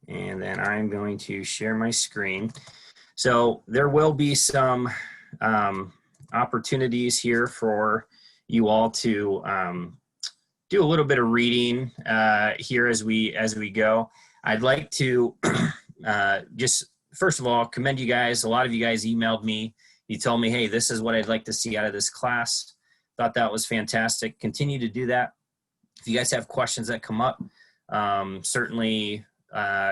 And then I'm going to share my screen. So there will be some opportunities here for you all to do a little bit of reading here as we go. I'd like to just first of all commend you guys. A lot of you guys emailed me. You told me, hey, this is what I'd like to see out of this class. Thought that was fantastic. Continue to do that. If you guys have questions that come up, certainly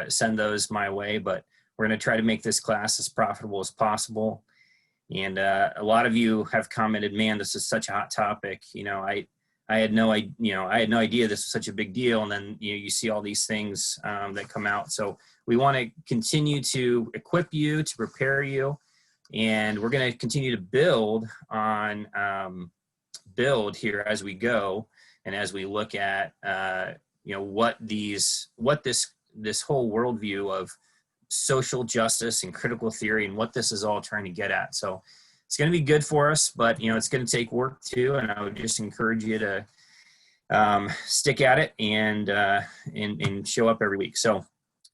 send those my way, but we're going to try to make this class as profitable as possible. And a lot of you have commented, man, this is such a hot topic. You know, I had no idea this was such a big deal. And then, you know, you see all these things that come out. So we want to continue to equip you, to prepare you. And we're going to continue to build on, build here as we go. And as we look at, you know, what this whole worldview of social justice and critical theory and what this is all trying to get at. So it's going to be good for us, but, you know, it's going to take work too. And I would just encourage you to stick at it and show up every week. So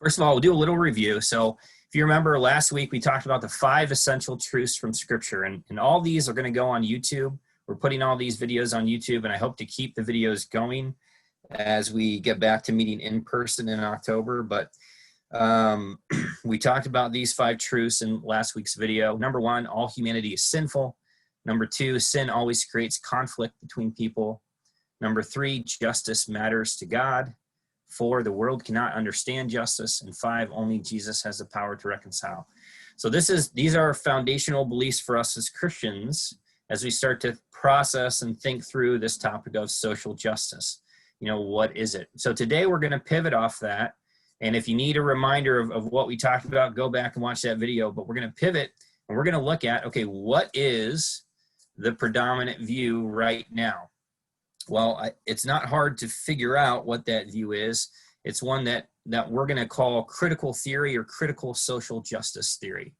first of all, we'll do a little review. So if you remember last week, we talked about the 5 essential truths from Scripture, and all these are going to go on YouTube. We're putting all these videos on YouTube, and I hope to keep the videos going as we get back to meeting in person in October. But we talked about these 5 truths in last week's video. Number 1, all humanity is sinful. Number 2, sin always creates conflict between people. Number 3, justice matters to God. 4, the world cannot understand justice. And 5, only Jesus has the power to reconcile. So these are foundational beliefs for us as Christians as we start to process and think through this topic of social justice. You know, what is it? So today we're going to pivot off that. And if you need a reminder of what we talked about, go back and watch that video. But we're going to pivot and we're going to look at, okay, what is the predominant view right now? Well, it's not hard to figure out what that view is. It's one that we're going to call critical theory or critical social justice theory.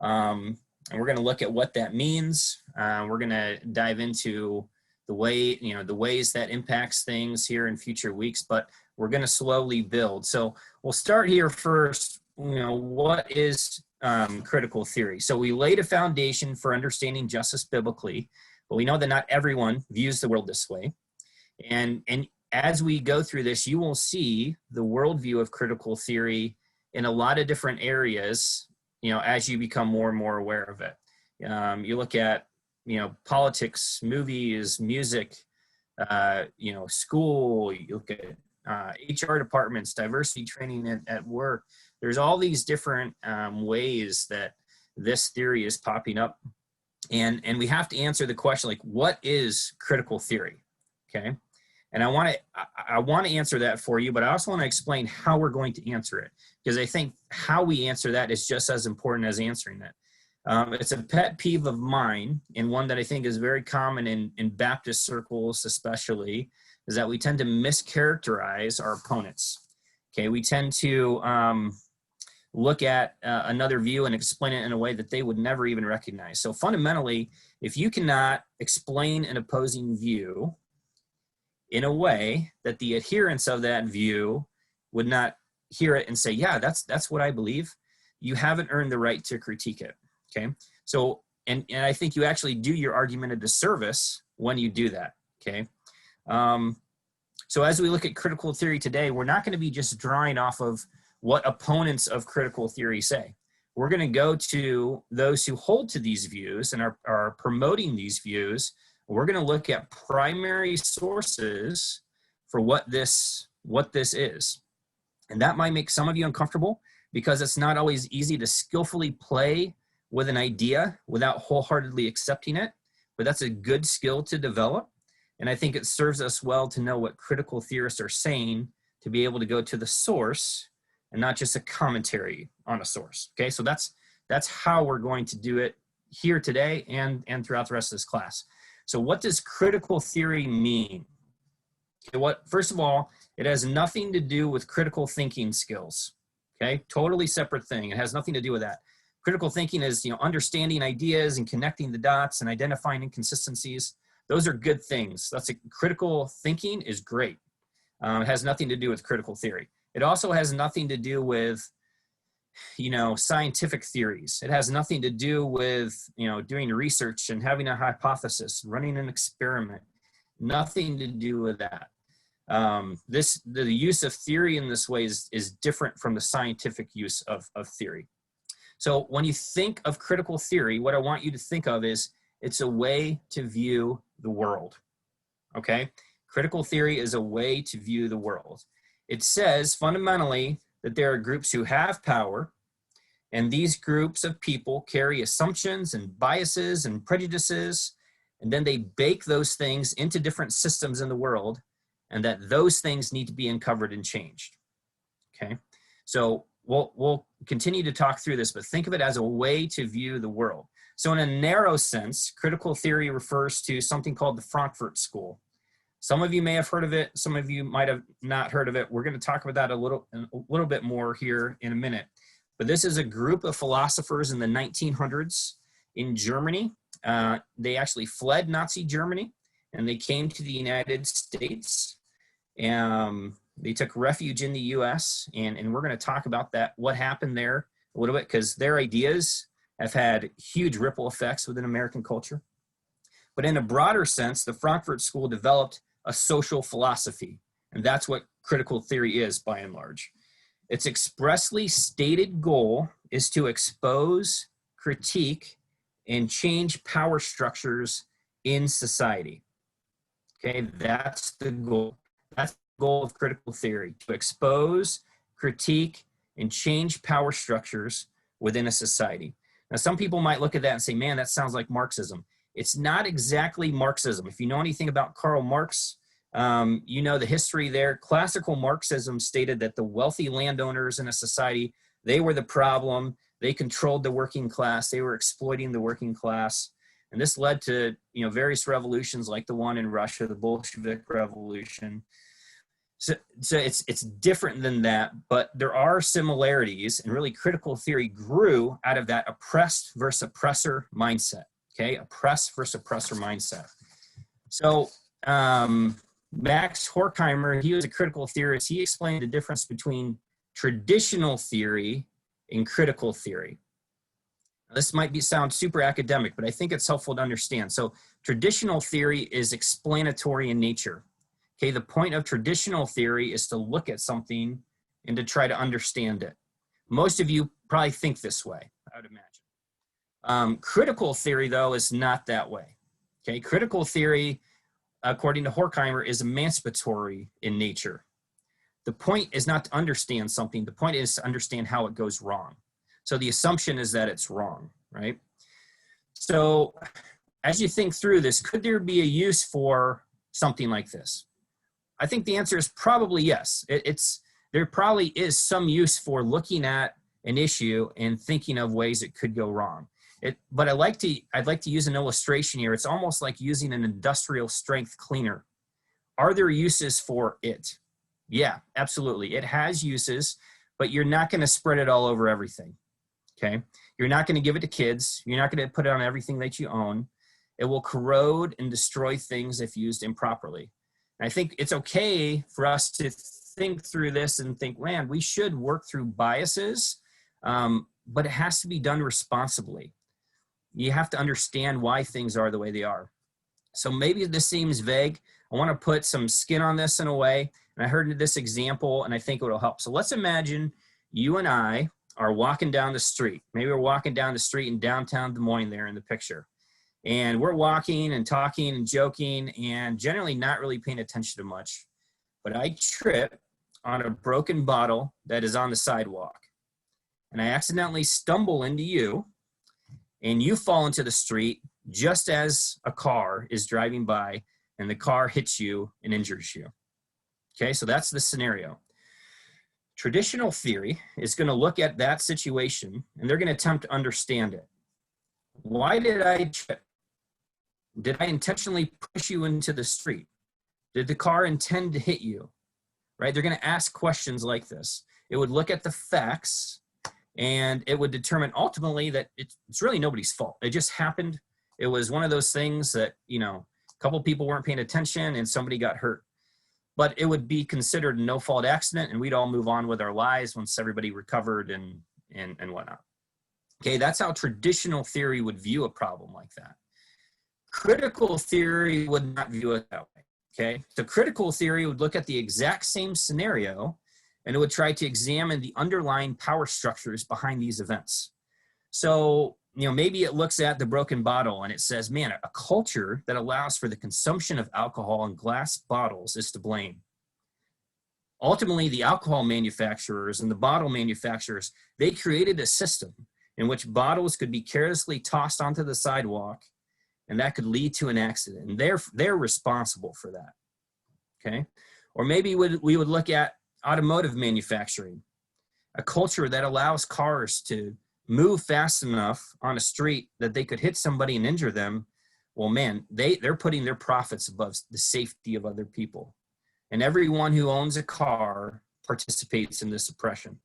And we're going to look at what that means. We're going to dive into the ways that impacts things here in future weeks, but we're going to slowly build. So we'll start here first. You know, what is critical theory? So we laid a foundation for understanding justice biblically, but we know that not everyone views the world this way. And as we go through this, you will see the worldview of critical theory in a lot of different areas, you know, as you become more and more aware of it. You look at, you know, politics, movies, music, you know, school, you look at HR departments, diversity training at work. There's all these different ways that this theory is popping up. And we have to answer the question, like, what is critical theory? Okay. And I want to answer that for you, but I also want to explain how we're going to answer it, because I think how we answer that is just as important as answering that. It's a pet peeve of mine, and one that I think is very common in Baptist circles especially, is that we tend to mischaracterize our opponents. Okay, we tend to look at another view and explain it in a way that they would never even recognize. So fundamentally, if you cannot explain an opposing view in a way that the adherents of that view would not hear it and say, yeah, that's what I believe, you haven't earned the right to critique it. Okay, so and I think you actually do your argument a disservice when you do that. Okay, so as we look at critical theory today, we're not going to be just drawing off of what opponents of critical theory say. We're going to go to those who hold to these views and are promoting these views. We're going to look at primary sources for what this is. And that might make some of you uncomfortable because it's not always easy to skillfully play with an idea without wholeheartedly accepting it, but that's a good skill to develop. And I think it serves us well to know what critical theorists are saying, to be able to go to the source and not just a commentary on a source. Okay, so that's how we're going to do it here today and throughout the rest of this class. So what does critical theory mean? Okay, first of all, it has nothing to do with critical thinking skills. Okay, totally separate thing. It has nothing to do with that. Critical thinking is, understanding ideas and connecting the dots and identifying inconsistencies. Those are good things. Critical thinking is great. It has nothing to do with critical theory. It also has nothing to do with, you know, scientific theories. It has nothing to do with, you know, doing research and having a hypothesis, running an experiment. Nothing to do with that. The use of theory in this way is different from the scientific use of theory. So when you think of critical theory, what I want you to think of is it's a way to view the world, okay? Critical theory is a way to view the world. It says fundamentally that there are groups who have power, and these groups of people carry assumptions and biases and prejudices, and then they bake those things into different systems in the world, and that those things need to be uncovered and changed, okay? So we'll continue to talk through this, but think of it as a way to view the world. So in a narrow sense, critical theory refers to something called the Frankfurt School. Some of you may have heard of it. Some of you might have not heard of it. We're going to talk about that a little bit more here in a minute. But this is a group of philosophers in the 1900s in Germany. They actually fled Nazi Germany, and they came to the United States. They took refuge in the US, and we're going to talk about that, what happened there a little bit, because their ideas have had huge ripple effects within American culture. But in a broader sense, the Frankfurt School developed a social philosophy, and that's what critical theory is by and large. Its expressly stated goal is to expose, critique, and change power structures in society. Okay, that's the goal. That's the goal of critical theory, to expose, critique, and change power structures within a society. Now, some people might look at that and say, man, that sounds like Marxism. It's not exactly Marxism. If you know anything about Karl Marx, you know the history there. Classical Marxism stated that the wealthy landowners in a society, they were the problem. They controlled the working class. They were exploiting the working class. And this led to, you know, various revolutions like the one in Russia, the Bolshevik Revolution. So it's different than that, but there are similarities, and really critical theory grew out of that oppressed versus oppressor mindset. Okay, oppressed versus oppressor mindset. So Max Horkheimer, he was a critical theorist. He explained the difference between traditional theory and critical theory. Now, this might sound super academic, but I think it's helpful to understand. So traditional theory is explanatory in nature. Okay, the point of traditional theory is to look at something and to try to understand it. Most of you probably think this way, I would imagine. Critical theory, though, is not that way. Okay, critical theory, according to Horkheimer, is emancipatory in nature. The point is not to understand something. The point is to understand how it goes wrong. So the assumption is that it's wrong, right? So as you think through this, could there be a use for something like this? I think the answer is probably yes. There probably is some use for looking at an issue and thinking of ways it could go wrong. But I'd like to use an illustration here. It's almost like using an industrial strength cleaner. Are there uses for it? Yeah, absolutely. It has uses, but you're not going to spread it all over everything. Okay? You're not going to give it to kids. You're not going to put it on everything that you own. It will corrode and destroy things if used improperly. And I think it's okay for us to think through this and think, man, we should work through biases, but it has to be done responsibly. You have to understand why things are the way they are. So maybe this seems vague. I want to put some skin on this in a way. And I heard this example, and I think it will help. So let's imagine you and I are walking down the street. Maybe we're walking down the street in downtown Des Moines there in the picture. And we're walking and talking and joking and generally not really paying attention to much. But I trip on a broken bottle that is on the sidewalk. And I accidentally stumble into you, and you fall into the street just as a car is driving by, and the car hits you and injures you. Okay, so that's the scenario. Traditional theory is going to look at that situation, and they're going to attempt to understand it. Why did I trip? Did I intentionally push you into the street? Did the car intend to hit you? Right? They're going to ask questions like this. It would look at the facts, and it would determine ultimately that it's really nobody's fault. It just happened. It was one of those things that, you know, a couple people weren't paying attention and somebody got hurt. but it would be considered a no-fault accident, and we'd all move on with our lives once everybody recovered and whatnot. Okay, that's how traditional theory would view a problem like that. Critical theory would not view it that way. Okay, so critical theory would look at the exact same scenario, and it would try to examine the underlying power structures behind these events. So, maybe it looks at the broken bottle and it says, man, a culture that allows for the consumption of alcohol in glass bottles is to blame. Ultimately, the alcohol manufacturers and the bottle manufacturers, they created a system in which bottles could be carelessly tossed onto the sidewalk, and that could lead to an accident. And they're responsible for that. Okay? Or maybe we would look at automotive manufacturing, a culture that allows cars to move fast enough on a street that they could hit somebody and injure them. Well, man, they're putting their profits above the safety of other people. And everyone who owns a car participates in this oppression.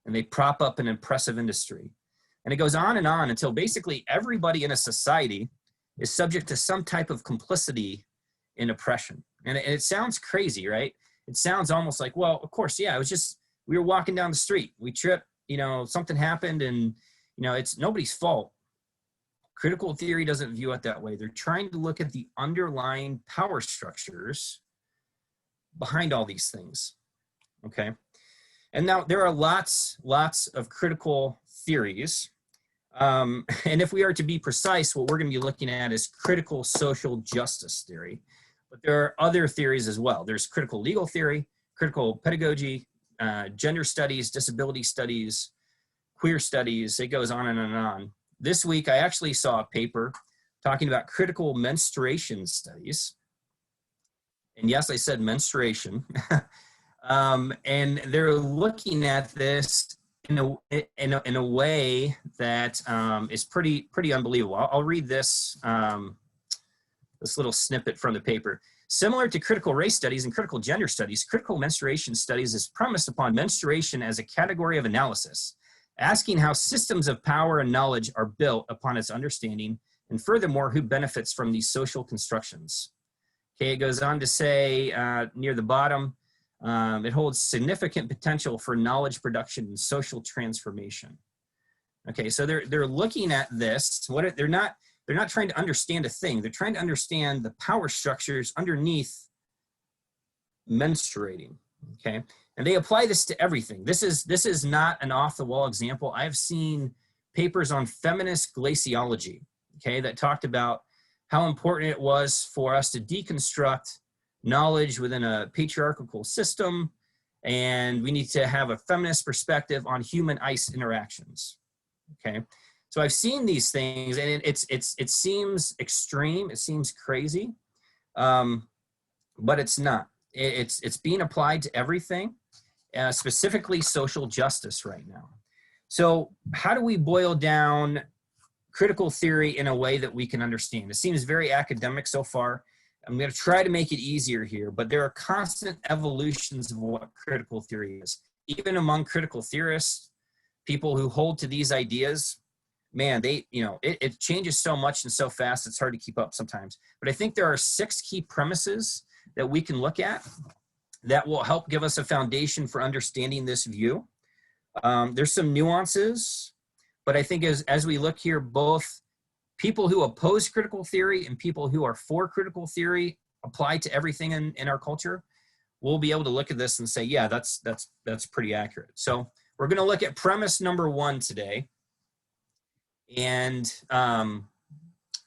And they prop up an impressive industry. And it goes on until basically everybody in a society is subject to some type of complicity in oppression. And it sounds crazy, right? It sounds almost like, well, of course, yeah, we were walking down the street, we tripped, something happened, and, it's nobody's fault. Critical theory doesn't view it that way. They're trying to look at the underlying power structures behind all these things, okay? And now there are lots of critical theories. And if we are to be precise, what we're going to be looking at is critical social justice theory. But there are other theories as well. There's critical legal theory, critical pedagogy, gender studies, disability studies, queer studies. It goes on and on and on. This week, I actually saw a paper talking about critical menstruation studies. And yes, I said menstruation. And they're looking at this in a way that is pretty unbelievable. I'll read this little snippet from the paper. Similar to critical race studies and critical gender studies, critical menstruation studies is premised upon menstruation as a category of analysis, asking how systems of power and knowledge are built upon its understanding, and furthermore, who benefits from these social constructions. Okay, it goes on to say near the bottom, it holds significant potential for knowledge production and social transformation. Okay, so they're looking at this. They're not trying to understand a thing. They're trying to understand the power structures underneath menstruating. Okay, and they apply this to everything. This is not an off-the-wall example. I've seen papers on feminist glaciology, okay, that talked about how important it was for us to deconstruct knowledge within a patriarchal system, and we need to have a feminist perspective on human-ice interactions. Okay, so I've seen these things, and it seems extreme, it seems crazy, but it's not. It's being applied to everything, specifically social justice right now. So how do we boil down critical theory in a way that we can understand? It seems very academic so far. I'm going to try to make it easier here, but there are constant evolutions of what critical theory is. Even among critical theorists, people who hold to these ideas, man, it changes so much and so fast, it's hard to keep up sometimes. But I think there are 6 key premises that we can look at that will help give us a foundation for understanding this view. There's some nuances, but I think as we look here, both people who oppose critical theory and people who are for critical theory apply to everything in our culture, we'll be able to look at this and say, yeah, that's pretty accurate. So we're going to look at premise number 1 today. And,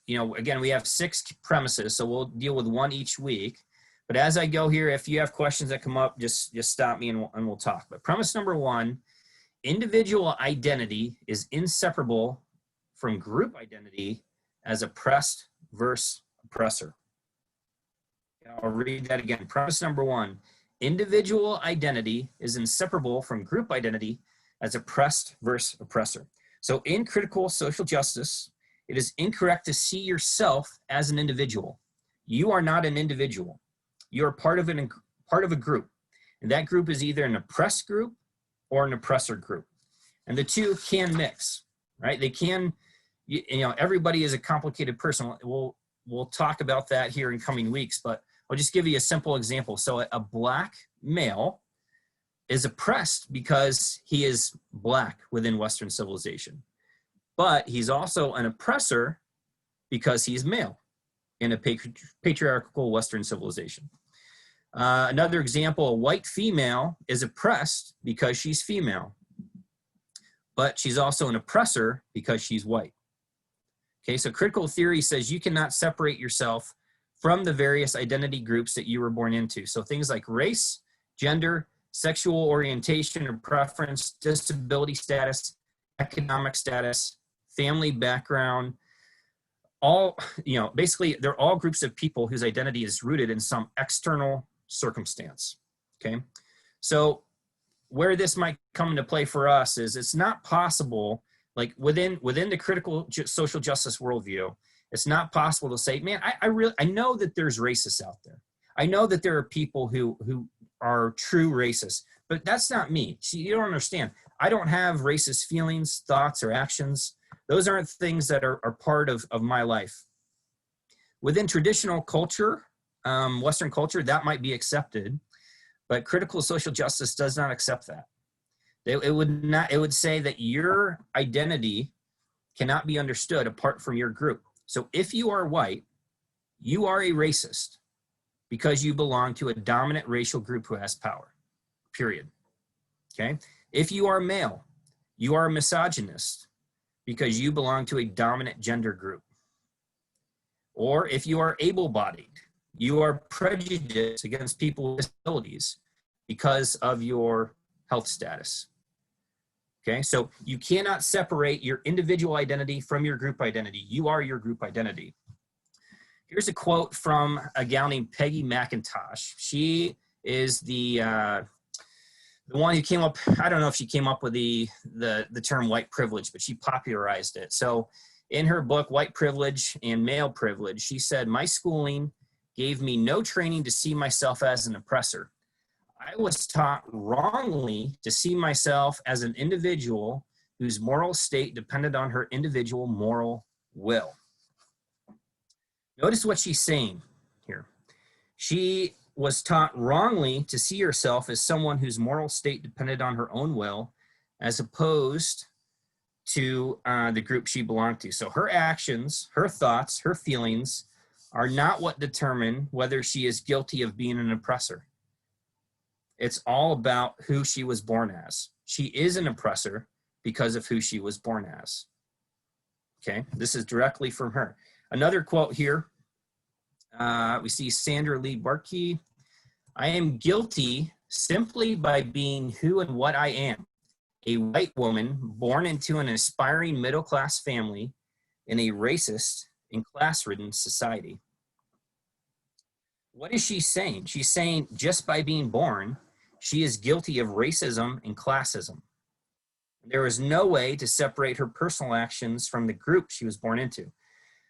again, we have 6 premises, so we'll deal with 1 each week. But as I go here, if you have questions that come up, just stop me and we'll talk. But premise number 1, individual identity is inseparable from group identity as oppressed versus oppressor. I'll read that again. Premise number 1, individual identity is inseparable from group identity as oppressed versus oppressor. So in critical social justice, it is incorrect to see yourself as an individual. You are not an individual. You are part of a group. And that group is either an oppressed group or an oppressor group. And the two can mix, right? They can, everybody is a complicated person. We'll talk about that here in coming weeks, but I'll just give you a simple example. So a black male is oppressed because he is black within Western civilization, but he's also an oppressor because he's male in a patriarchal Western civilization. Another example, a white female is oppressed because she's female, but she's also an oppressor because she's white. Okay, so critical theory says you cannot separate yourself from the various identity groups that you were born into. So things like race, gender, sexual orientation or preference, disability status, economic status, family background, all, basically they're all groups of people whose identity is rooted in some external circumstance. Okay, so where this might come into play for us is it's not possible, like within the critical social justice worldview, it's not possible to say, man, I know that there's racists out there. I know that there are people who are true racists, but that's not me. See, you don't understand. I don't have racist feelings, thoughts, or actions. Those aren't things that are part of my life. Within traditional culture, Western culture, that might be accepted, but critical social justice does not accept that. It would say that your identity cannot be understood apart from your group. So if you are white, you are a racist because you belong to a dominant racial group who has power, period. Okay? If you are male, you are a misogynist because you belong to a dominant gender group. Or if you are able-bodied, you are prejudiced against people with disabilities because of your health status. Okay, so you cannot separate your individual identity from your group identity. You are your group identity. Here's a quote from a gal named Peggy McIntosh. She is the one who came up, I don't know if she came up with the term white privilege, but she popularized it. So in her book, White Privilege and Male Privilege, she said, my schooling gave me no training to see myself as an oppressor. I was taught wrongly to see myself as an individual whose moral state depended on her individual moral will. Notice what she's saying here. She was taught wrongly to see herself as someone whose moral state depended on her own will, as opposed to the group she belonged to. So her actions, her thoughts, her feelings are not what determine whether she is guilty of being an oppressor. It's all about who she was born as. She is an oppressor because of who she was born as. Okay, this is directly from her. Another quote here, we see Sandra Lee Barkey. I am guilty simply by being who and what I am. A white woman born into an aspiring middle-class family in a racist and class-ridden society. What is she saying? She's saying just by being born, she is guilty of racism and classism. There is no way to separate her personal actions from the group she was born into.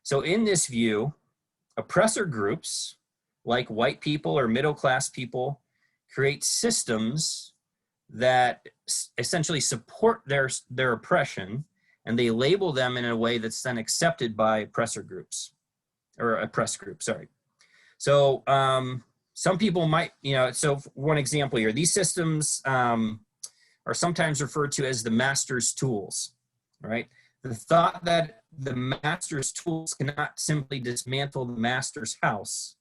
So in this view, oppressor groups like white people or middle-class people create systems that essentially support their oppression, and they label them in a way that's then accepted by oppressor groups, or oppressed groups, sorry. So some people might, so one example here, these systems are sometimes referred to as the master's tools, right? The thought that the master's tools cannot simply dismantle the master's house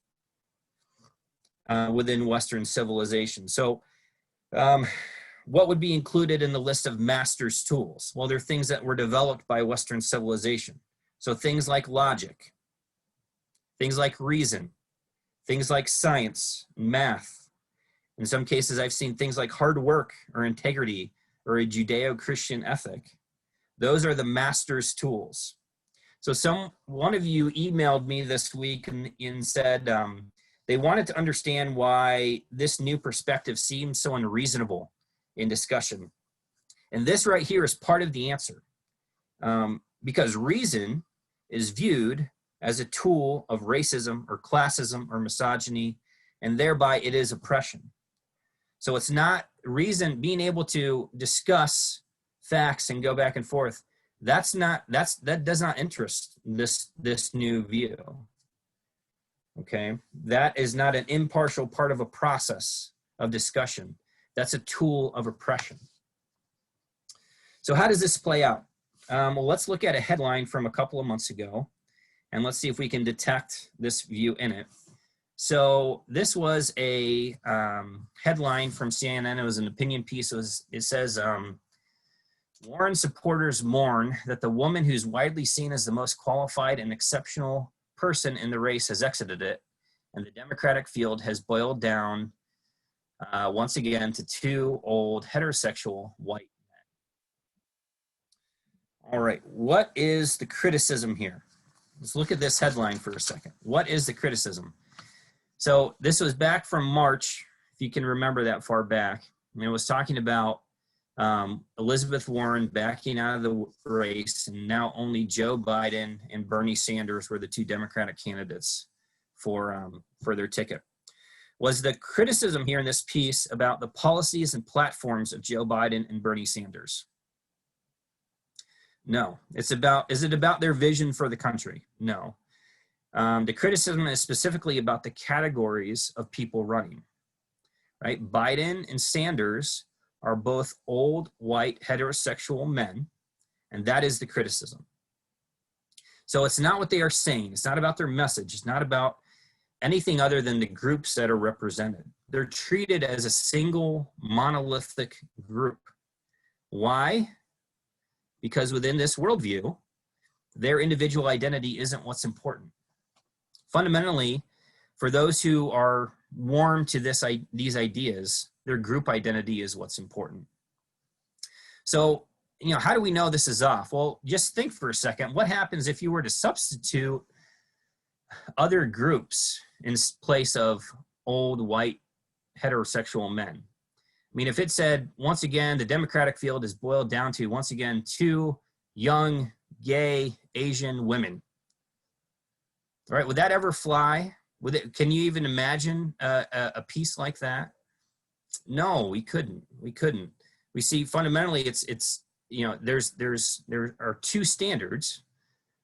within Western civilization. So what would be included in the list of master's tools? Well, they're things that were developed by Western civilization. So things like logic, things like reason, things like science, math. In some cases, I've seen things like hard work or integrity or a Judeo-Christian ethic. Those are the master's tools. So one of you emailed me this week and said they wanted to understand why this new perspective seemed so unreasonable in discussion. And this right here is part of the answer. Because reason is viewed as a tool of racism or classism or misogyny, and thereby it is oppression. So it's not reason, being able to discuss facts and go back and forth, that does not interest this new view. okay? That is not an impartial part of a process of discussion. That's a tool of oppression. So how does this play out? Well, let's look at a headline from a couple of months ago, and let's see if we can detect this view in it. So this was a headline from CNN. It was an opinion piece. It says, Warren supporters mourn that the woman who's widely seen as the most qualified and exceptional person in the race has exited it, and the Democratic field has boiled down once again to two old heterosexual white men. All right, what is the criticism here? Let's look at this headline for a second. What is the criticism? So this was back from March, if you can remember that far back. And it was talking about Elizabeth Warren backing out of the race, and now only Joe Biden and Bernie Sanders were the two Democratic candidates for their ticket. Was the criticism here in this piece about the policies and platforms of Joe Biden and Bernie Sanders? No. Is it about their vision for the country? No. The criticism is specifically about the categories of people running, right? Biden and Sanders are both old, white, heterosexual men, and that is the criticism. So it's not what they are saying. It's not about their message. It's not about anything other than the groups that are represented. They're treated as a single monolithic group. Why? Because within this worldview, their individual identity isn't what's important. Fundamentally, for those who are warm to these ideas, their group identity is what's important. So, how do we know this is off? Well, just think for a second. What happens if you were to substitute other groups in place of old, white, heterosexual men? I mean, if it said, once again, the Democratic field is boiled down to, once again, two young, gay, Asian women, all right, would that ever fly? Can you even imagine a piece like that? No, we couldn't. We see fundamentally there are two standards,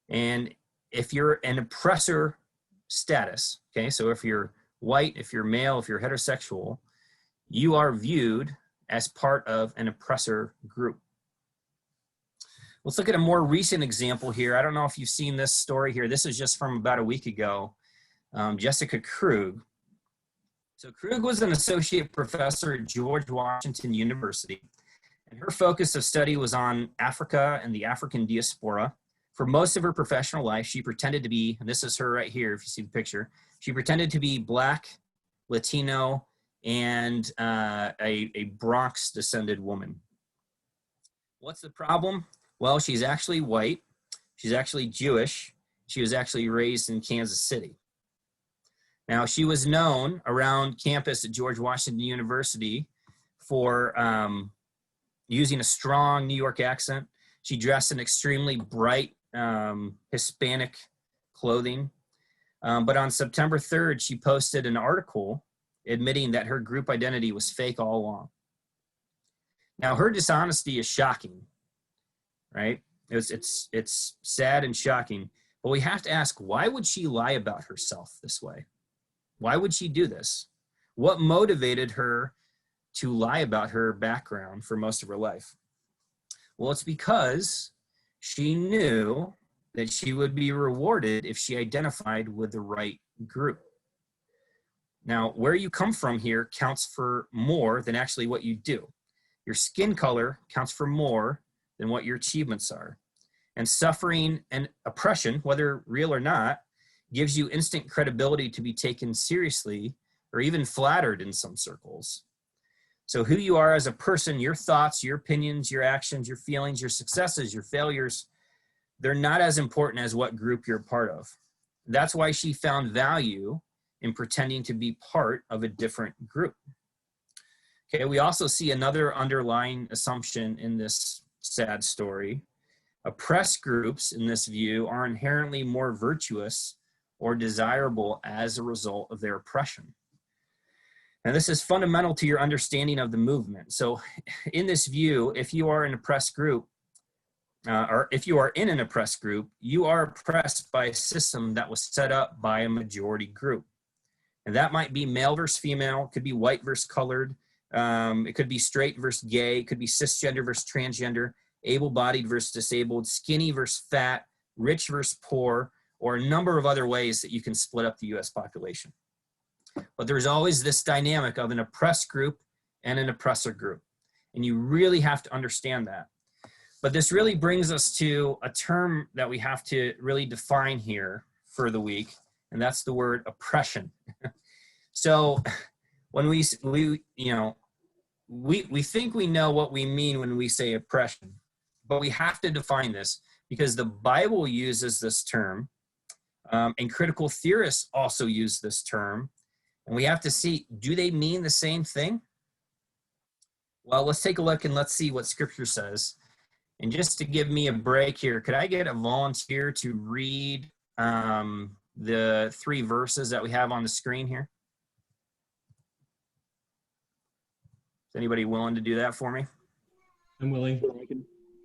and if you're an oppressor status, okay, so if you're white, if you're male, if you're heterosexual, you are viewed as part of an oppressor group. Let's look at a more recent example here. I don't know if you've seen this story here. This is just from about a week ago. Jessica Krug. So Krug was an associate professor at George Washington University, and her focus of study was on Africa and the African diaspora. For most of her professional life, she pretended to be, and this is her right here, if you see the picture, she pretended to be Black, Latino, and a Bronx-descended woman. What's the problem? Well, she's actually white. She's actually Jewish. She was actually raised in Kansas City. Now, she was known around campus at George Washington University for using a strong New York accent. She dressed in extremely bright Hispanic clothing. But on September 3rd, she posted an article admitting that her group identity was fake all along. Now, her dishonesty is shocking, right? It's sad and shocking, but we have to ask, why would she lie about herself this way? Why would she do this? What motivated her to lie about her background for most of her life? Well, it's because she knew that she would be rewarded if she identified with the right group. Now, where you come from here counts for more than actually what you do. Your skin color counts for more than what your achievements are. And suffering and oppression, whether real or not, gives you instant credibility to be taken seriously or even flattered in some circles. So who you are as a person, your thoughts, your opinions, your actions, your feelings, your successes, your failures, they're not as important as what group you're part of. That's why she found value in pretending to be part of a different group. Okay, we also see another underlying assumption in this sad story. Oppressed groups, in this view, are inherently more virtuous or desirable as a result of their oppression. Now, this is fundamental to your understanding of the movement. So in this view, if you are an oppressed group, or if you are in an oppressed group, you are oppressed by a system that was set up by a majority group. And that might be male versus female, it could be white versus colored, it could be straight versus gay, it could be cisgender versus transgender, able-bodied versus disabled, skinny versus fat, rich versus poor, or a number of other ways that you can split up the US population. But there's always this dynamic of an oppressed group and an oppressor group. And you really have to understand that. But this really brings us to a term that we have to really define here for the week, and that's the word oppression. So when we think we know what we mean when we say oppression, but we have to define this because the Bible uses this term, and critical theorists also use this term, and we have to see, do they mean the same thing? Well, let's take a look and let's see what Scripture says. And just to give me a break here, could I get a volunteer to read the 3 verses that we have on the screen here? Is anybody willing to do that for me? I'm willing.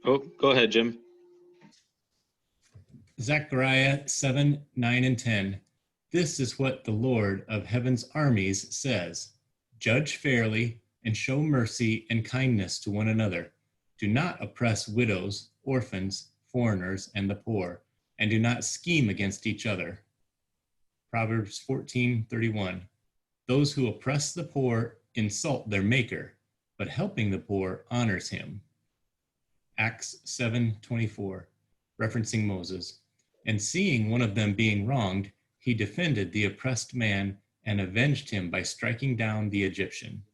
Oh, go ahead, Jim. Zechariah 7, 9, and 10. This is what the Lord of heaven's armies says. Judge fairly and show mercy and kindness to one another. Do not oppress widows, orphans, foreigners, and the poor, and do not scheme against each other. Proverbs 14:31. Those who oppress the poor insult their maker, but helping the poor honors him. Acts 7:24, referencing Moses. And seeing one of them being wronged, he defended the oppressed man and avenged him by striking down the Egyptian.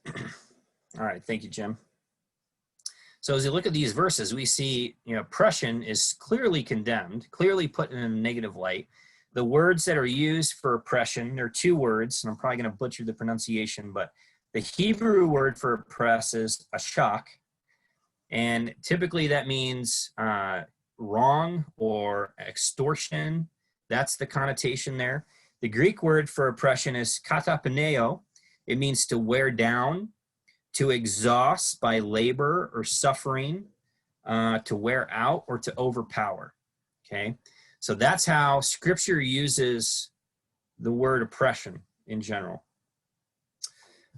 All right, thank you, Jim. So as we look at these verses, we see, oppression is clearly condemned, clearly put in a negative light. The words that are used for oppression, there are 2 words, and I'm probably going to butcher the pronunciation, but the Hebrew word for oppress is ashak, and typically that means wrong or extortion. That's the connotation there. The Greek word for oppression is katapaneo. It means to wear down, to exhaust by labor or suffering, to wear out or to overpower. Okay, so that's how Scripture uses the word oppression in general.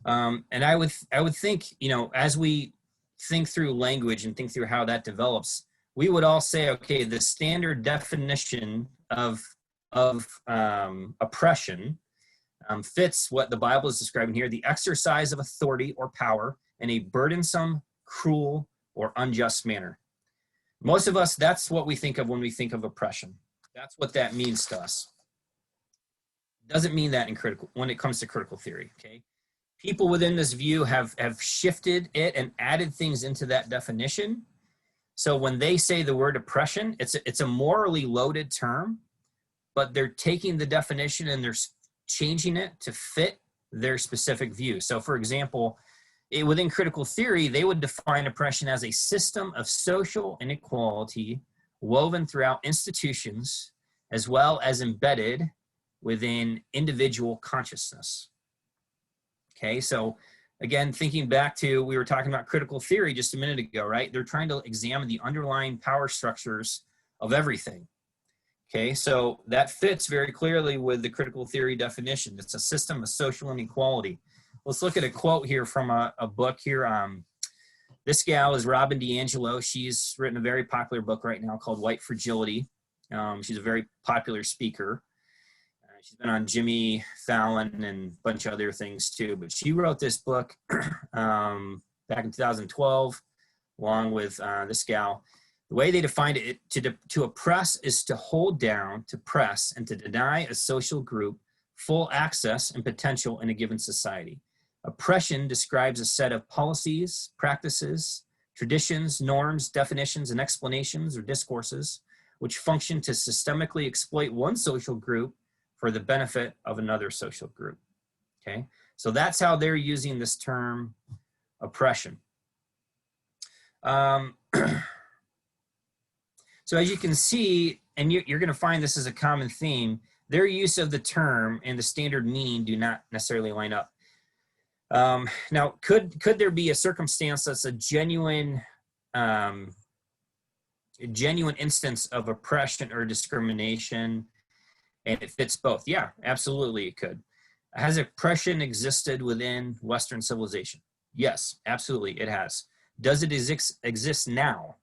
And I would think, as we think through language and think through how that develops, we would all say, okay, the standard definition of oppression fits what the Bible is describing here: the exercise of authority or power in a burdensome, cruel, or unjust manner. Most of us, that's what we think of when we think of oppression. That's what that means to us. Doesn't mean that when it comes to critical theory, okay? People within this view have shifted it and added things into that definition. So when they say the word oppression, it's a morally loaded term, but they're taking the definition and they're changing it to fit their specific view. So for example, within critical theory, they would define oppression as a system of social inequality woven throughout institutions as well as embedded within individual consciousness. Okay, so again, thinking back to, we were talking about critical theory just a minute ago, right? They're trying to examine the underlying power structures of everything. Okay, so that fits very clearly with the critical theory definition. It's a system of social inequality. Let's look at a quote here from a book here. This gal is Robin DiAngelo. She's written a very popular book right now called White Fragility. She's a very popular speaker. She's been on Jimmy Fallon and a bunch of other things too, but she wrote this book back in 2012 along with this gal. The way they defined it, to oppress is to hold down, to press, and to deny a social group full access and potential in a given society. Oppression describes a set of policies, practices, traditions, norms, definitions, and explanations or discourses which function to systemically exploit one social group for the benefit of another social group. Okay, so that's how they're using this term oppression. So as you can see, and you're going to find this is a common theme, their use of the term and the standard meaning do not necessarily line up. Now, could there be a circumstance that's a genuine genuine instance of oppression or discrimination, and it fits both. Yeah, absolutely it could. Has oppression existed within Western civilization? Yes, absolutely it has. Does it exist now?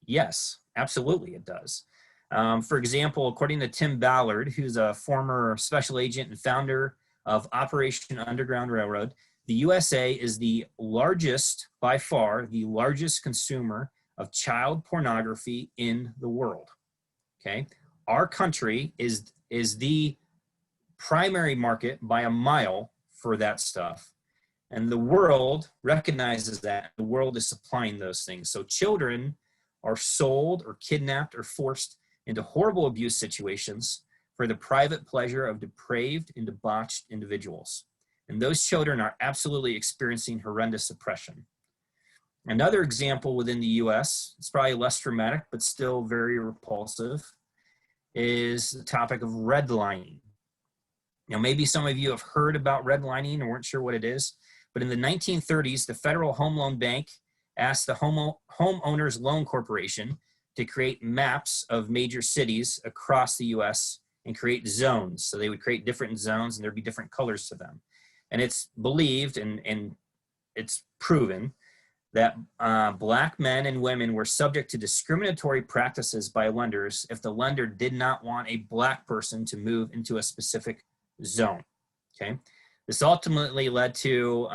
Yes, absolutely it does. For example, according to Tim Ballard, who's a former special agent and founder of Operation Underground Railroad, the USA is the largest, by far, the largest consumer of child pornography in the world. Okay, our country is the primary market by a mile for that stuff. And the world recognizes that. The world is supplying those things. So children are sold or kidnapped or forced into horrible abuse situations for the private pleasure of depraved and debauched individuals. And those children are absolutely experiencing horrendous oppression. Another example within the US, it's probably less dramatic, but still very repulsive, is the topic of redlining. Now, maybe some of you have heard about redlining and weren't sure what it is, but in the 1930s, the Federal Home Loan Bank asked the Homeowners Loan Corporation to create maps of major cities across the US and create zones. So they would create different zones and there'd be different colors to them. And it's believed and it's proven that Black men and women were subject to discriminatory practices by lenders if the lender did not want a Black person to move into a specific zone. Okay, this ultimately led to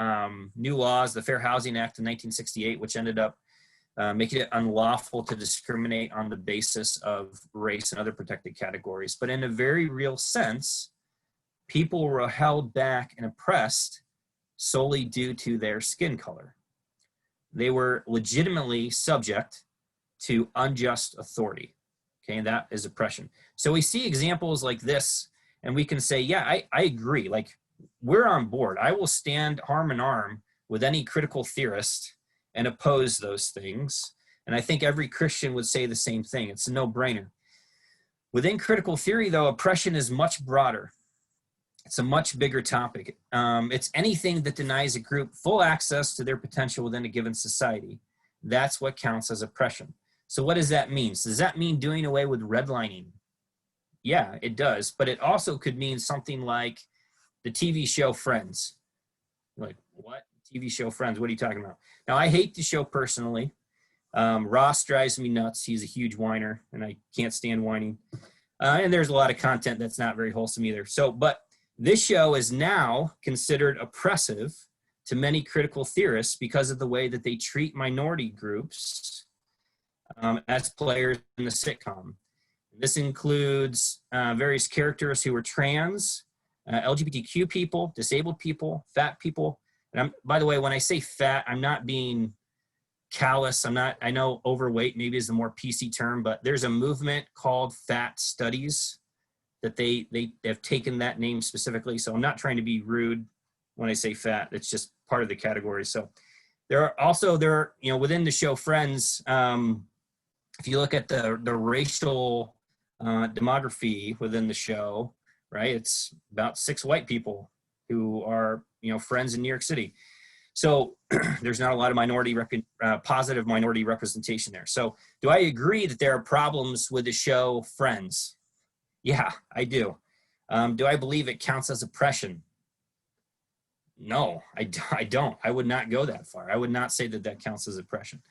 new laws, the Fair Housing Act in 1968, which ended up making it unlawful to discriminate on the basis of race and other protected categories. But in a very real sense, people were held back and oppressed solely due to their skin color. They were legitimately subject to unjust authority. Okay, and that is oppression. So we see examples like this, and we can say, yeah, I agree. Like, we're on board. I will stand arm in arm with any critical theorist and oppose those things. And I think every Christian would say the same thing. It's a no-brainer. Within critical theory, though, oppression is much broader. It's a much bigger topic. It's anything that denies a group full access to their potential within a given society. That's what counts as oppression. So what does that mean? So does that mean doing away with redlining? Yeah, it does. But it also could mean something like the TV show Friends. Like, what? TV show Friends? What are you talking about? Now, I hate the show personally. Ross drives me nuts. He's a huge whiner, and I can't stand whining. And there's a lot of content that's not very wholesome either. So, but this show is now considered oppressive to many critical theorists because of the way that they treat minority groups as players in the sitcom. This includes various characters who are trans, LGBTQ people, disabled people, fat people. And by the way, when I say fat, I'm not being callous. I know overweight maybe is the more PC term, but there's a movement called Fat Studies that they have taken that name specifically. So I'm not trying to be rude when I say fat. It's just part of the category. So there are within the show Friends, if you look at the racial demography within the show, right, it's about 6 white people who are, friends in New York City. So there's not a lot of positive minority representation there. So do I agree that there are problems with the show Friends? Yeah, I do. Do I believe it counts as oppression? No, I don't. I would not go that far. I would not say that that counts as oppression.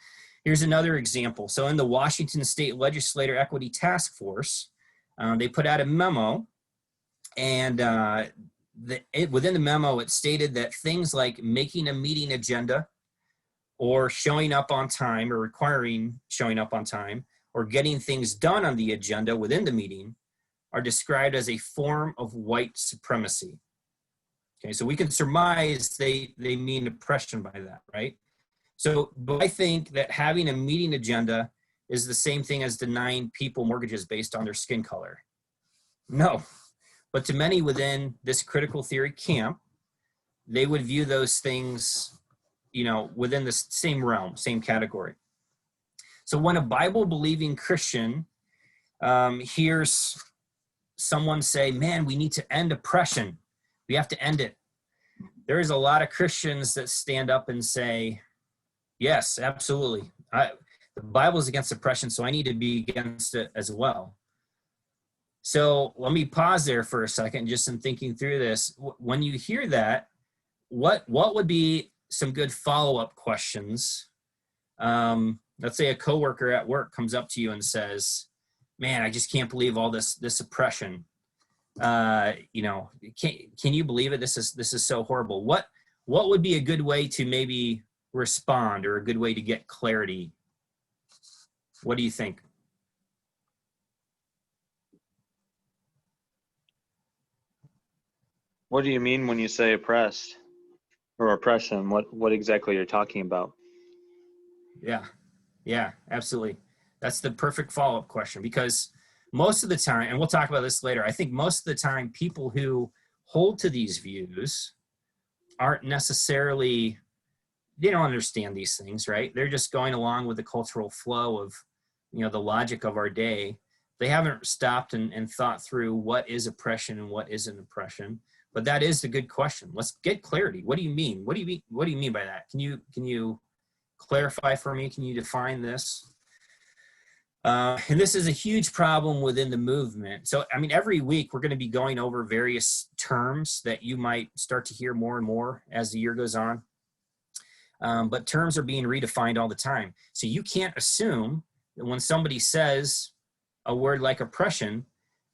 Here's another example. So in the Washington State Legislator Equity Task Force, they put out a memo, and within the memo, it stated that things like making a meeting agenda or showing up on time or requiring showing up on time or getting things done on the agenda within the meeting are described as a form of white supremacy. Okay, so we can surmise they mean oppression by that, right? So do I think that having a meeting agenda is the same thing as denying people mortgages based on their skin color? No. But to many within this critical theory camp, they would view those things, within the same realm, same category. So when a Bible-believing Christian hears someone say, man, we need to end oppression, we have to end it, there is a lot of Christians that stand up and say, yes, absolutely. The Bible is against oppression, so I need to be against it as well. So let me pause there for a second, just in thinking through this. When you hear that, what would be some good follow-up questions? Let's say a coworker at work comes up to you and says, "Man, I just can't believe all this oppression. You know, can you believe it? This is so horrible." What would be a good way to maybe respond, or a good way to get clarity? What do you think? What do you mean when you say oppressed or oppression? What exactly you're talking about? Yeah, absolutely. That's the perfect follow-up question, because most of the time, and we'll talk about this later, I think most of the time people who hold to these views aren't necessarily, they don't understand these things, right? They're just going along with the cultural flow of, you know, the logic of our day. They haven't stopped and thought through what is oppression and what isn't oppression. But that is a good question. Let's get clarity. What do you mean? What do you mean by that? Can you clarify for me? Can you define this? And this is a huge problem within the movement. So, I mean, every week we're going to be going over various terms that you might start to hear more and more as the year goes on. But terms are being redefined all the time. So you can't assume that when somebody says a word like oppression,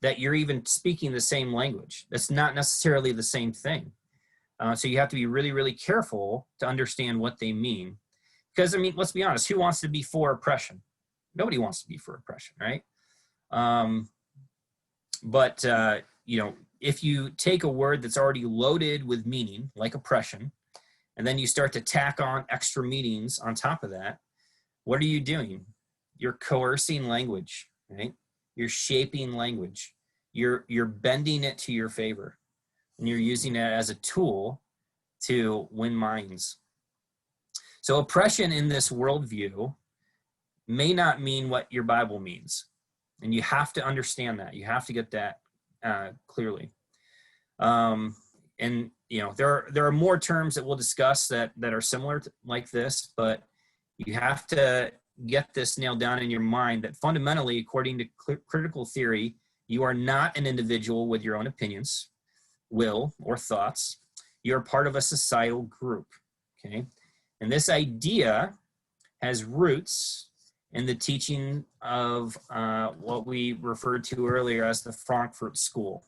that you're even speaking the same language. That's not necessarily the same thing. So you have to be really, really careful to understand what they mean. Because, I mean, let's be honest, who wants to be for oppression? Nobody wants to be for oppression, right? You know, if you take a word that's already loaded with meaning, like oppression, and then you start to tack on extra meanings on top of that, what are you doing? You're coercing language, right? You're shaping language. You're bending it to your favor, and you're using it as a tool to win minds. So oppression in this worldview may not mean what your Bible means, and you have to understand that. You have to get that clearly. And you know, there are more terms that we'll discuss that are similar to, like this, but you have to get this nailed down in your mind that fundamentally, according to critical theory, you are not an individual with your own opinions, will, or thoughts. You're part of a societal group, okay? And this idea has roots in the teaching of what we referred to earlier as the Frankfurt School.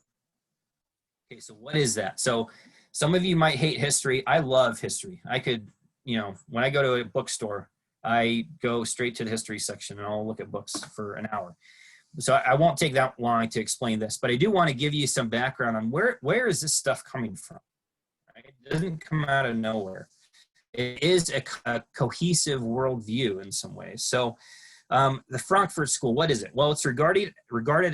Okay, so what is that? So some of you might hate history. I love history. I could, you know, when I go to a bookstore, I go straight to the history section and I'll look at books for an hour. So I won't take that long to explain this, but I do want to give you some background on where is this stuff coming from? Right? It doesn't come out of nowhere. It is a cohesive worldview in some ways. So the Frankfurt School, what is it? Well, it's regarded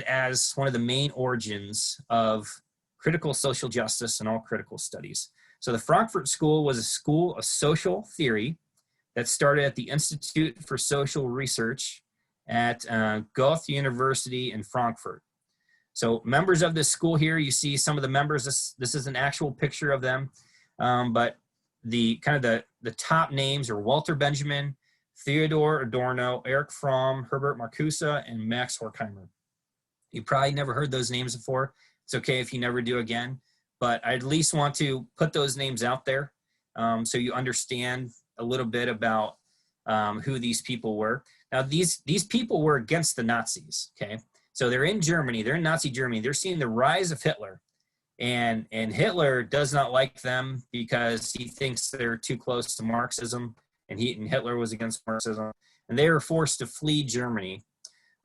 as one of the main origins of critical social justice and all critical studies. So the Frankfurt School was a school of social theory that started at the Institute for Social Research at Goethe University in Frankfurt. So members of this school here, you see some of the members, this is an actual picture of them, but the kind of the top names are Walter Benjamin, Theodor Adorno, Erich Fromm, Herbert Marcuse, and Max Horkheimer. You probably never heard those names before. It's okay if you never do again, but I at least want to put those names out there so you understand a little bit about who these people were. Now, these people were against the Nazis, okay? So they're in Germany, they're in Nazi Germany, they're seeing the rise of Hitler, and Hitler does not like them because he thinks they're too close to Marxism, and Hitler was against Marxism, and they were forced to flee Germany.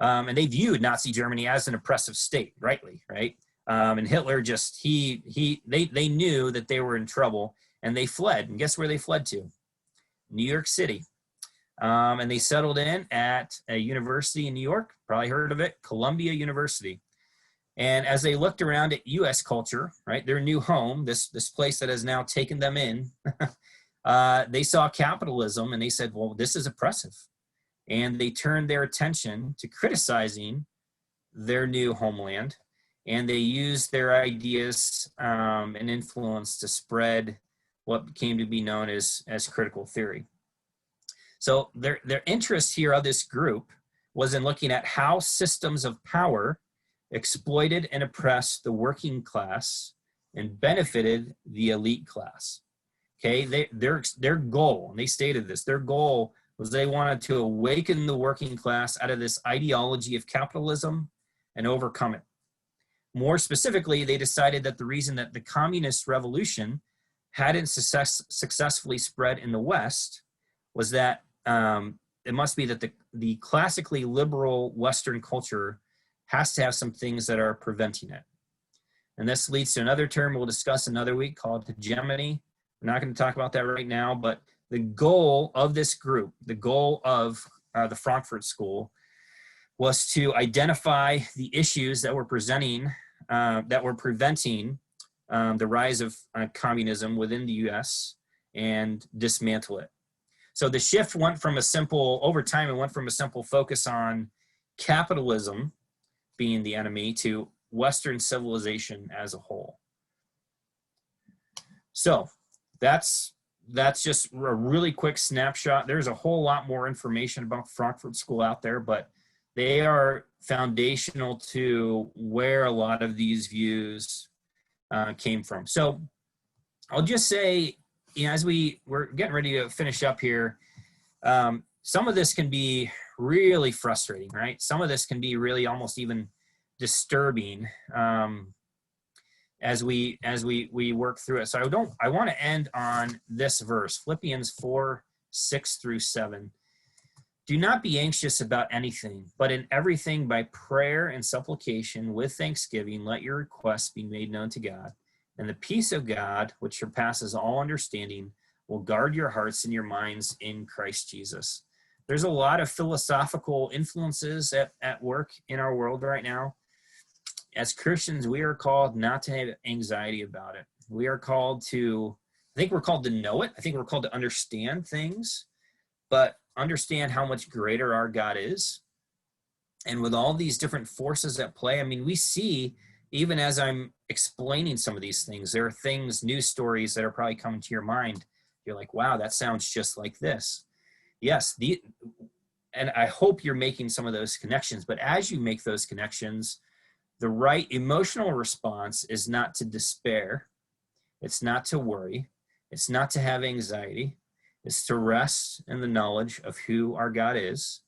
And they viewed Nazi Germany as an oppressive state, rightly, right? And Hitler just, they knew that they were in trouble, and they fled. And guess where they fled to? New York City. And they settled in at a university in New York, probably heard of it, Columbia University. And as they looked around at U.S. culture, right, their new home, this place that has now taken them in, they saw capitalism and they said, well, this is oppressive. And they turned their attention to criticizing their new homeland, and they used their ideas and influence to spread what came to be known as critical theory. So their interest here of this group was in looking at how systems of power exploited and oppressed the working class and benefited the elite class. Okay, their goal, and they stated this, their goal was they wanted to awaken the working class out of this ideology of capitalism and overcome it. More specifically, they decided that the reason that the communist revolution hadn't successfully spread in the West was that it must be that the classically liberal Western culture has to have some things that are preventing it. And this leads to another term we'll discuss another week called hegemony. We're not going to talk about that right now, but the goal of this group, the goal of the Frankfurt School, was to identify the issues that were preventing the rise of communism within the U.S. and dismantle it. So the shift went from over time, it went from a simple focus on capitalism being the enemy to Western civilization as a whole. So that's just a really quick snapshot. There's a whole lot more information about Frankfurt School out there, but they are foundational to where a lot of these views came from. So I'll just say, as we're getting ready to finish up here, some of this can be really frustrating, right? Some of this can be really almost even disturbing as we work through it. So I want to end on this verse, Philippians 4:6-7. Do not be anxious about anything, but in everything by prayer and supplication with thanksgiving, let your requests be made known to God. And the peace of God, which surpasses all understanding, will guard your hearts and your minds in Christ Jesus. There's a lot of philosophical influences at work in our world right now. As Christians, we are called not to have anxiety about it. We are called to, I think we're called to know it. I think we're called to understand things, but understand how much greater our God is. And with all these different forces at play, I mean, we see, even as I'm explaining some of these things, there are things, news stories that are probably coming to your mind. You're like, wow, that sounds just like this. Yes, and I hope you're making some of those connections, but as you make those connections, the right emotional response is not to despair. It's not to worry. It's not to have anxiety. It's to rest in the knowledge of who our God is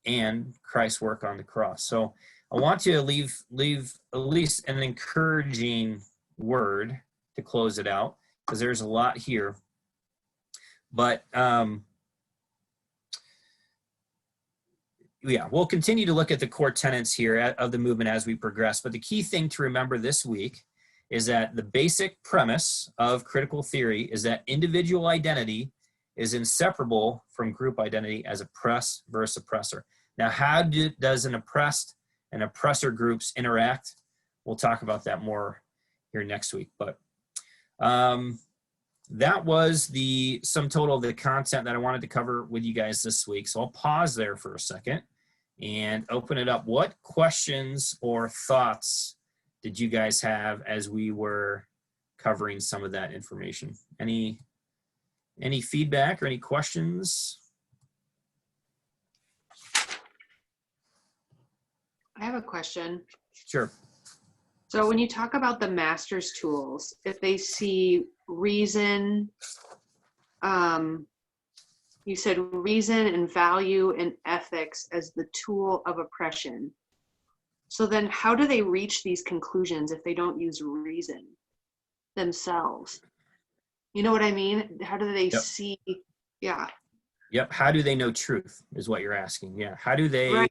and Christ's work on the cross. So I want to leave at least an encouraging word to close it out, because there's a lot here. But yeah, we'll continue to look at the core tenets here of the movement as we progress. But the key thing to remember this week is that the basic premise of critical theory is that individual identity is inseparable from group identity as oppressed versus oppressor. Now, how does an oppressed and oppressor groups interact? We'll talk about that more here next week. But that was the sum total of the content that I wanted to cover with you guys this week. So I'll pause there for a second and open it up. What questions or thoughts did you guys have as we were covering some of that information? Any feedback or any questions? I have a question. Sure. So when you talk about the master's tools, if they see reason, you said reason and value and ethics as the tool of oppression. So then how do they reach these conclusions if they don't use reason themselves? You know what I mean? How do they see? Yeah. Yep. How do they know truth is what you're asking. Yeah. How do they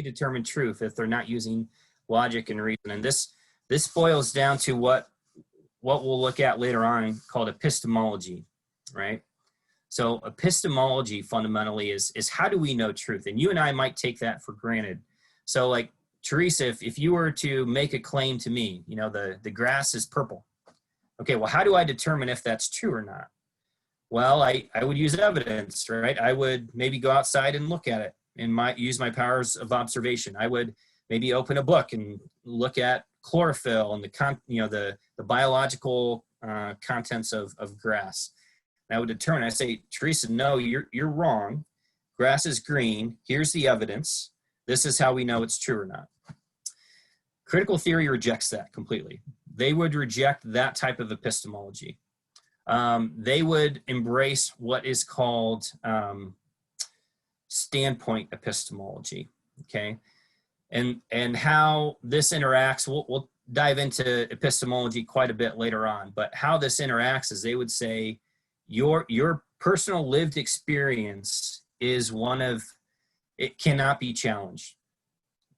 determine truth if they're not using logic and reason? And this boils down to what we'll look at later on called epistemology, right? So epistemology fundamentally is how do we know truth? And you and I might take that for granted. So like Teresa, if you were to make a claim to me, you know, the grass is purple. Okay, well, how do I determine if that's true or not? Well, I would use evidence, right? I would maybe go outside and look at it and use my powers of observation. I would maybe open a book and look at chlorophyll and the biological contents of grass. And I would determine. I say, Teresa, no, you're wrong. grass is green. Here's the evidence. This is how we know it's true or not. Critical theory rejects that completely. They would reject that type of epistemology. They would embrace what is called standpoint epistemology, okay? And how this interacts, we'll dive into epistemology quite a bit later on, but how this interacts is they would say your personal lived experience is one of, it cannot be challenged,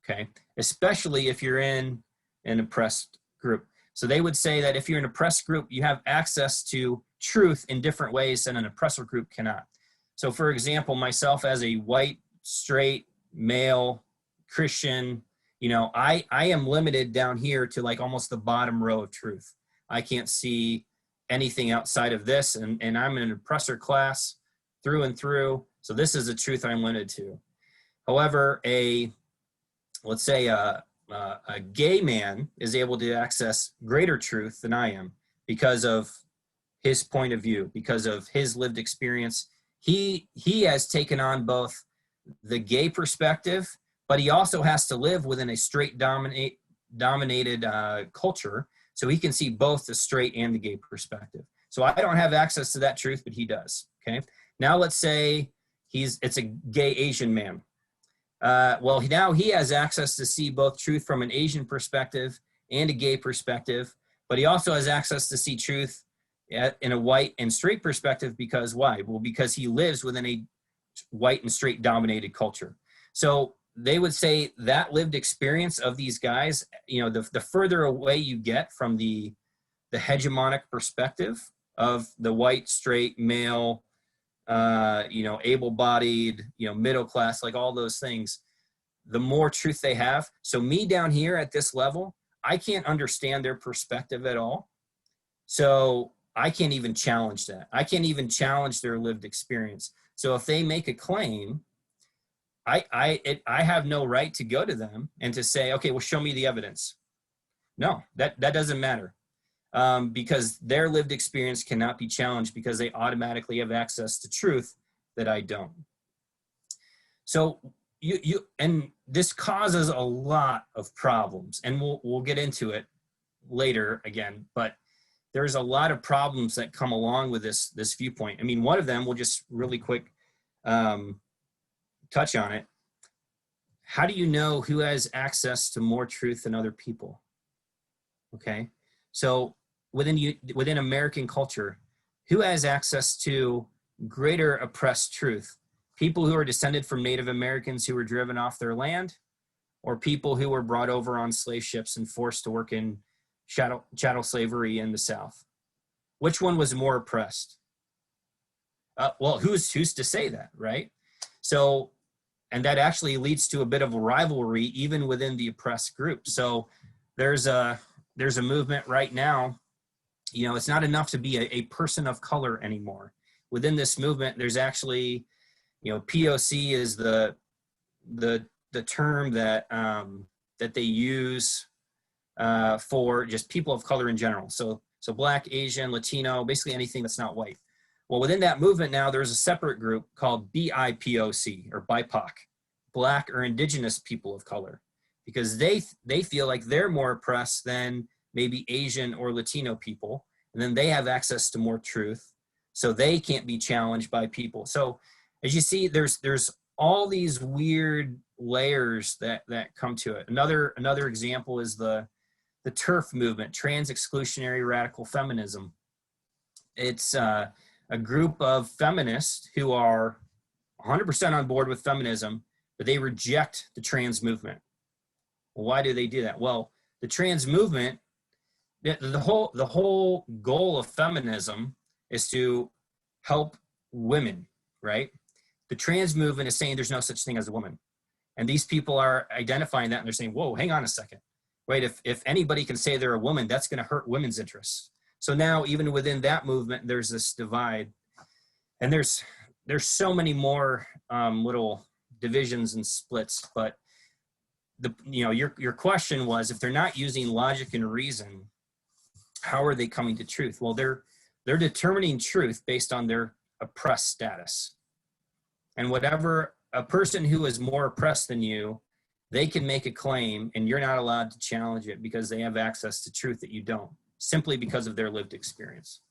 okay? Especially if you're in an oppressed group. So they would say that if you're an oppressed group, you have access to truth in different ways than an oppressor group cannot. So for example, myself as a white, straight, male, Christian, you know, I am limited down here to like almost the bottom row of truth. I can't see anything outside of this, and I'm in an oppressor class through and through. So this is the truth I'm limited to. However, let's say a gay man is able to access greater truth than I am because of his point of view, because of his lived experience. He has taken on both the gay perspective, but he also has to live within a straight dominated culture, so he can see both the straight and the gay perspective. So I don't have access to that truth, but he does. Okay. Now let's say it's a gay Asian man. Well, now he has access to see both truth from an Asian perspective and a gay perspective, but he also has access to see truth in a white and straight perspective. Because why? Well, because he lives within a white and straight dominated culture. So they would say that lived experience of these guys, you know, the further away you get from the hegemonic perspective of the white, straight, male, you know, able-bodied, you know, middle class, like all those things, the more truth they have. So me down here at this level, I can't understand their perspective at all. So I can't even challenge that. I can't even challenge their lived experience. So if they make a claim, I have no right to go to them and to say, okay, well, show me the evidence. No, that doesn't matter. Because their lived experience cannot be challenged because they automatically have access to truth that I don't. So and this causes a lot of problems, and we'll get into it later again, but there's a lot of problems that come along with this viewpoint. I mean, one of them, we'll just really quick touch on it. How do you know who has access to more truth than other people? Okay, so within American culture, who has access to greater oppressed truth? People who are descended from Native Americans who were driven off their land, or people who were brought over on slave ships and forced to work in chattel slavery in the South? Which one was more oppressed? Well, who's to say that, right? So, and that actually leads to a bit of a rivalry even within the oppressed group. So there's a movement right now. You know, it's not enough to be a person of color anymore. Within this movement, there's actually, you know, POC is the term that that they use for just people of color in general. So Black, Asian, Latino, basically anything that's not white. Well, within that movement now, there's a separate group called BIPOC, or BIPOC, Black or Indigenous people of color, because they feel like they're more oppressed than maybe Asian or Latino people, and then they have access to more truth, so they can't be challenged by people. So as you see, there's all these weird layers that come to it. Another example is the TERF movement, trans exclusionary radical feminism. It's a group of feminists who are 100% on board with feminism, but they reject the trans movement. Well, why do they do that? Well, the trans movement, the whole goal of feminism is to help women, right? The trans movement is saying there's no such thing as a woman. And these people are identifying that, and they're saying, whoa, hang on a second. Right? If anybody can say they're a woman, that's going to hurt women's interests. So now even within that movement, there's this divide. And there's so many more little divisions and splits. But your question was, if they're not using logic and reason, how are they coming to truth? Well, they're determining truth based on their oppressed status. And whatever a person who is more oppressed than you, they can make a claim and you're not allowed to challenge it because they have access to truth that you don't, simply because of their lived experience.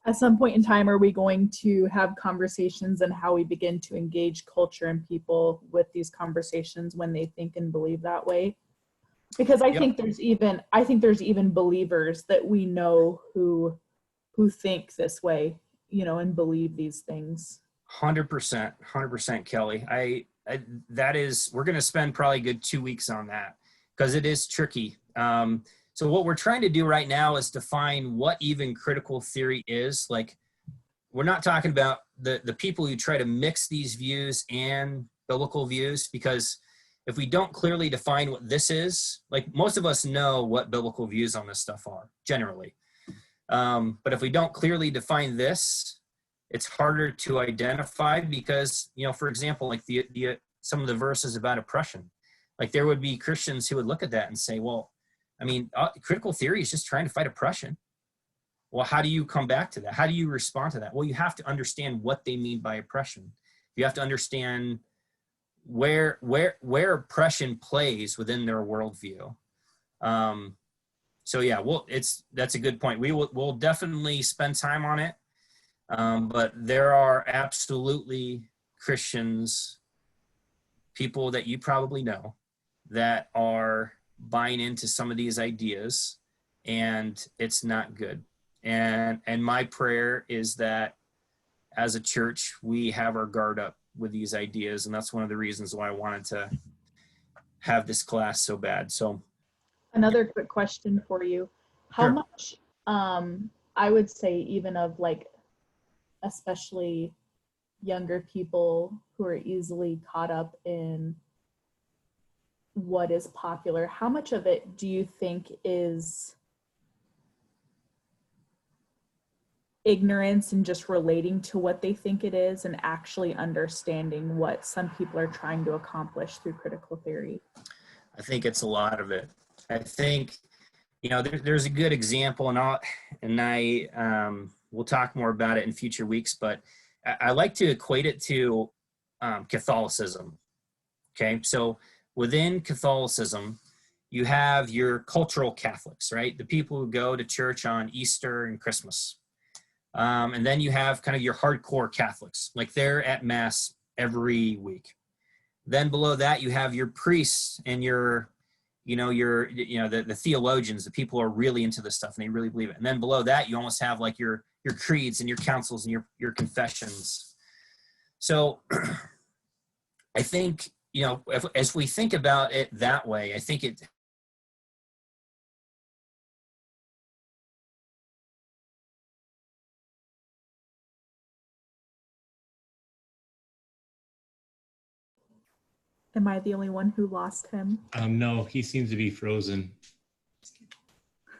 At some point in time, are we going to have conversations and how we begin to engage culture and people with these conversations when they think and believe that way? Because I think there's even believers that we know who think this way, you know, and believe these things. 100%, Kelly. That is, we're going to spend probably a good 2 weeks on that because it is tricky. So what we're trying to do right now is define what even critical theory is. Like, we're not talking about the people who try to mix these views and biblical views, because if we don't clearly define what this is, like most of us know what biblical views on this stuff are generally. But if we don't clearly define this, it's harder to identify because, you know, for example, like some of the verses about oppression, like there would be Christians who would look at that and say, well, I mean, critical theory is just trying to fight oppression. Well, how do you come back to that? How do you respond to that? Well, you have to understand what they mean by oppression. You have to understand where oppression plays within their worldview. So yeah, that's a good point. We'll definitely spend time on it. But there are absolutely Christians, people that you probably know, that are buying into some of these ideas, and it's not good. And my prayer is that as a church, we have our guard up with these ideas, and that's one of the reasons why I wanted to have this class so bad. So another quick question for you. How much, I would say even of like, especially younger people who are easily caught up in what is popular, how much of it do you think is ignorance and just relating to what they think it is and actually understanding what some people are trying to accomplish through critical theory? I think it's a lot of it. I think, you know, there's a good example, and we'll talk more about it in future weeks, but I like to equate it to Catholicism. Okay, so within Catholicism, you have your cultural Catholics, right? The people who go to church on Easter and Christmas. And then you have kind of your hardcore Catholics, like they're at Mass every week. Then below that, you have your priests and the theologians, the people who are really into this stuff and they really believe it. And then below that, you almost have like your creeds and your councils and your confessions. So I think, you know, as we think about it that way, I think it, Am I the only one who lost him? No, he seems to be frozen.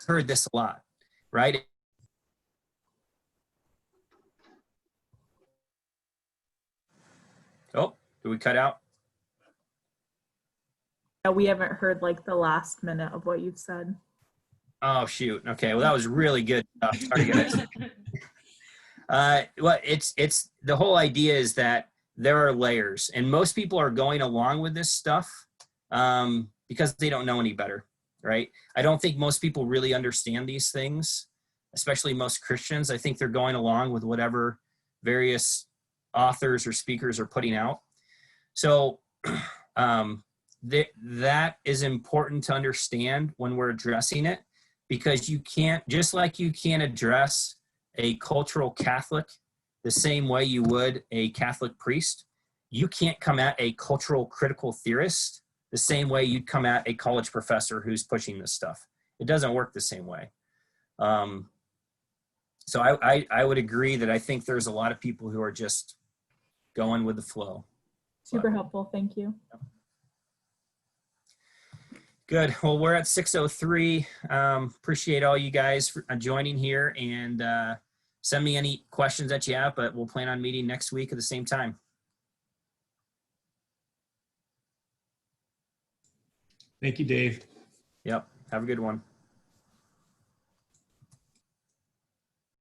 heard this a lot, right? Oh, did we cut out? No, we haven't heard like the last minute of what you've said. Oh, shoot. Okay. Well, that was really good. Sorry, guys. Well, it's the whole idea is that there are layers, and most people are going along with this stuff because they don't know any better, right? I don't think most people really understand these things, especially most Christians. I think they're going along with whatever various authors or speakers are putting out. So that is important to understand when we're addressing it, because you can't, just like you can't address a cultural Catholic the same way you would a Catholic priest, you can't come at a cultural critical theorist the same way you'd come at a college professor who's pushing this stuff. It doesn't work the same way. So I would agree that I think there's a lot of people who are just going with the flow. Super helpful. Thank you. Good. Well, we're at 6:03. Appreciate all you guys for joining here, and send me any questions that you have, but we'll plan on meeting next week at the same time. Thank you, Dave. Yep. Have a good one.